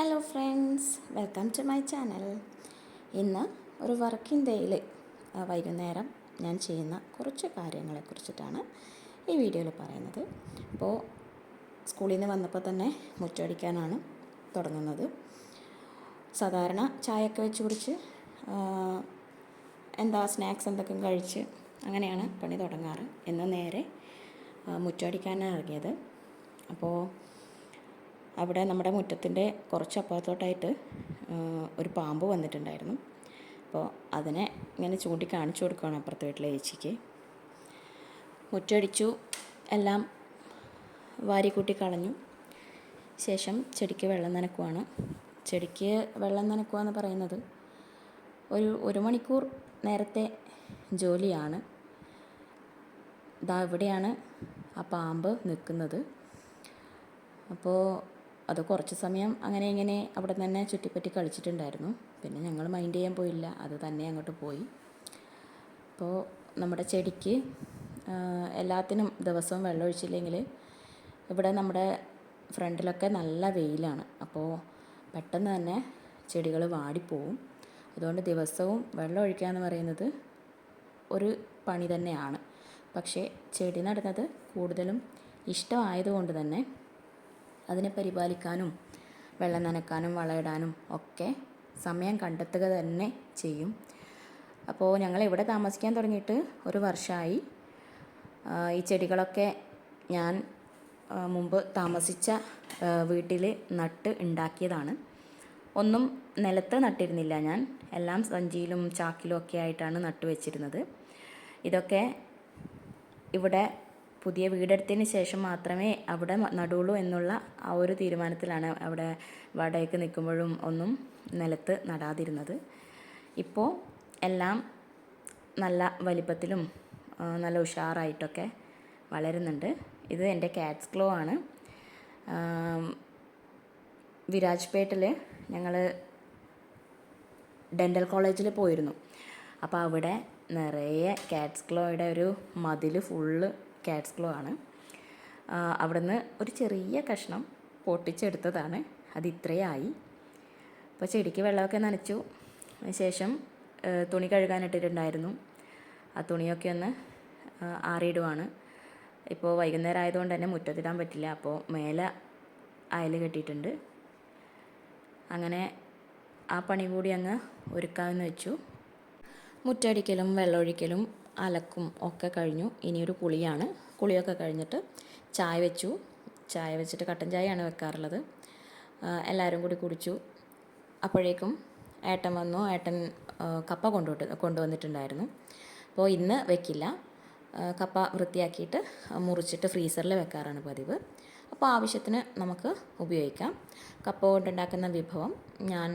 Hello friends, welcome to my channel. ഇന്ന് ഒരു working ഡേയിൽ വൈകുന്നേരം ഞാൻ ചെയ്യുന്ന കുറച്ച് കാര്യങ്ങളെക്കുറിച്ചിട്ടാണ് ഈ വീഡിയോയിൽ പറയുന്നത്. അപ്പോൾ സ്കൂളിൽ നിന്ന് വന്നപ്പോൾ തന്നെ മുറ്റമടിക്കാനാണ് തുടങ്ങുന്നത്. സാധാരണ ചായയൊക്കെ വെച്ച് കുടിച്ച് സ്നാക്സ് എന്തൊക്കെ കഴിച്ച് അങ്ങനെയാണ് പണി തുടങ്ങാറ്. ഇന്ന് നേരെ മുറ്റമടിക്കാനാണ് ഇറങ്ങിയത്. അപ്പോൾ അവിടെ നമ്മുടെ മുറ്റത്തിൻ്റെ കുറച്ച് അപ്പുറത്തോട്ടായിട്ട് ഒരു പാമ്പ് വന്നിട്ടുണ്ടായിരുന്നു. അപ്പോൾ അതിനെ ഇങ്ങനെ കാണിച്ചു കൊടുക്കുകയാണ് അപ്പുറത്തെ വീട്ടിലെ ചേച്ചിക്ക്. മുറ്റടിച്ചു, എല്ലാം വാരിക്കൂട്ടി കളഞ്ഞു. ശേഷം ചെടിക്ക് വെള്ളം നനയ്ക്കുവാണ്. ചെടിക്ക് വെള്ളം നനയ്ക്കുക എന്ന് പറയുന്നത് ഒരു മണിക്കൂർ നേരത്തെ ജോലിയാണ്. ഇവിടെയാണ് ആ പാമ്പ് നിൽക്കുന്നത്. അപ്പോൾ അത് കുറച്ച് സമയം അങ്ങനെ അവിടെ തന്നെ ചുറ്റിപ്പറ്റി കളിച്ചിട്ടുണ്ടായിരുന്നു. പിന്നെ ഞങ്ങൾ മൈൻഡ് ചെയ്യാൻ പോയില്ല, അത് തന്നെ അങ്ങോട്ട് പോയി. അപ്പോൾ നമ്മുടെ ചെടിക്ക് എല്ലാത്തിനും ദിവസവും വെള്ളം ഒഴിച്ചില്ലെങ്കിൽ ഇവിടെ നമ്മുടെ ഫ്രണ്ടിലൊക്കെ നല്ല വെയിലാണ്. അപ്പോൾ പെട്ടെന്ന് തന്നെ ചെടികൾ വാടിപ്പോവും. അതുകൊണ്ട് ദിവസവും വെള്ളം ഒഴിക്കുക എന്ന് പറയുന്നത് ഒരു പണി തന്നെയാണ്. പക്ഷേ ചെടി നടുന്നത് കൂടുതലും ഇഷ്ടമായതുകൊണ്ട് തന്നെ അതിനെ പരിപാലിക്കാനും വെള്ളം നനയ്ക്കാനും വളമിടാനും ഒക്കെ സമയം കണ്ടെത്തുക തന്നെ ചെയ്യും. അപ്പോൾ ഞങ്ങൾ ഇവിടെ താമസിക്കാൻ തുടങ്ങിയിട്ട് ഒരു വർഷമായി. ഈ ചെടികളൊക്കെ ഞാൻ മുമ്പ് താമസിച്ച വീട്ടിൽ നട്ട് ഉണ്ടാക്കിയതാണ്. ഒന്നും നിലത്ത് നട്ടിരുന്നില്ല ഞാൻ, എല്ലാം സഞ്ചിയിലും ചാക്കിലും ഒക്കെ ആയിട്ടാണ് നട്ടു വെച്ചിരുന്നത്. ഇതൊക്കെ ഇവിടെ പുതിയ വീടെടുത്തതിന് ശേഷം മാത്രമേ അവിടെ നടുള്ളൂ എന്നുള്ള ആ ഒരു തീരുമാനത്തിലാണ് അവിടെ വാടകയ്ക്ക് നിൽക്കുമ്പോഴും ഒന്നും നിലത്ത് നടാതിരുന്നത്. ഇപ്പോൾ എല്ലാം നല്ല വലിപ്പത്തിലും നല്ല ഉഷാറായിട്ടൊക്കെ വളരുന്നുണ്ട്. ഇത് എൻ്റെ കാറ്റ്സ് ക്ലോ ആണ്. വിരാജ്പേട്ടിൽ ഞങ്ങൾ ഡെൻ്റൽ കോളേജിൽ പോയിരുന്നു. അപ്പോൾ അവിടെ നിറയെ കാറ്റ്സ് ക്ലോയുടെ ഒരു മതിൽ ഫുള്ള് കാറ്റ്സ് ക്ലോ ആണ്. അവിടുന്ന് ഒരു ചെറിയ കഷ്ണം പൊട്ടിച്ചെടുത്തതാണ്. അത് ഇത്രയായി. അപ്പോൾ ചെടിക്ക് വെള്ളമൊക്കെ നനച്ചു. ശേഷം തുണി കഴുകാനിട്ടിട്ടുണ്ടായിരുന്നു. ആ തുണിയൊക്കെ ഒന്ന് ആറിയിടുവാണ്. ഇപ്പോൾ വൈകുന്നേരം ആയതുകൊണ്ട് തന്നെ മുറ്റത്തിടാൻ പറ്റില്ല. അപ്പോൾ മേലെ അയൽ കെട്ടിയിട്ടുണ്ട്. അങ്ങനെ ആ പണി കൂടി അങ്ങ് ഒരുക്കാമെന്ന് വെച്ചു. മുറ്റടിക്കലും വെള്ളമൊഴിക്കലും അലക്കും ഒക്കെ കഴിഞ്ഞു. ഇനിയൊരു കുളിയാണ്. കുളിയൊക്കെ കഴിഞ്ഞിട്ട് ചായ വെച്ചു. ചായ വെച്ചിട്ട് കട്ടൻ ചായയാണ് വെക്കാറുള്ളത്. എല്ലാവരും കൂടി കുടിച്ചു. അപ്പോഴേക്കും ഏട്ടൻ വന്നു. ഏട്ടൻ കപ്പ കൊണ്ടുവന്നിട്ടുണ്ടായിരുന്നു. അപ്പോൾ ഇന്ന് വെക്കില്ല. കപ്പ വൃത്തിയാക്കിയിട്ട് മുറിച്ചിട്ട് ഫ്രീസറിൽ വെക്കാറാണ് പതിവ്. അപ്പോൾ ആവശ്യത്തിന് നമുക്ക് ഉപയോഗിക്കാം. കപ്പ കൊണ്ടുണ്ടാക്കുന്ന വിഭവം ഞാൻ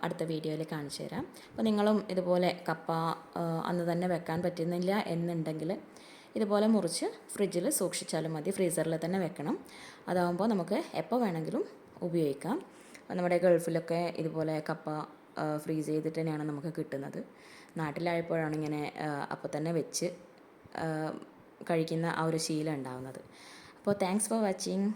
അടുത്ത വീഡിയോയിൽ കാണിച്ചു തരാം. അപ്പോൾ നിങ്ങളും ഇതുപോലെ കപ്പ അന്ന് തന്നെ വെക്കാൻ പറ്റുന്നില്ല എന്നുണ്ടെങ്കിൽ ഇതുപോലെ മുറിച്ച് ഫ്രിഡ്ജിൽ സൂക്ഷിച്ചാലും മതി. ഫ്രീസറിൽ തന്നെ വെക്കണം. അതാകുമ്പോൾ നമുക്ക് എപ്പോൾ വേണമെങ്കിലും ഉപയോഗിക്കാം. നമ്മുടെ ഗൾഫിലൊക്കെ ഇതുപോലെ കപ്പ ഫ്രീസ് ചെയ്തിട്ട് തന്നെയാണ് നമുക്ക് കിട്ടുന്നത്. നാട്ടിലായപ്പോഴാണ് ഇങ്ങനെ അപ്പോൾ തന്നെ വെച്ച് കഴിക്കുന്ന ആ ഒരു ശീലം ഉണ്ടാകുന്നത്. അപ്പോൾ താങ്ക്സ് ഫോർ വാച്ചിങ്.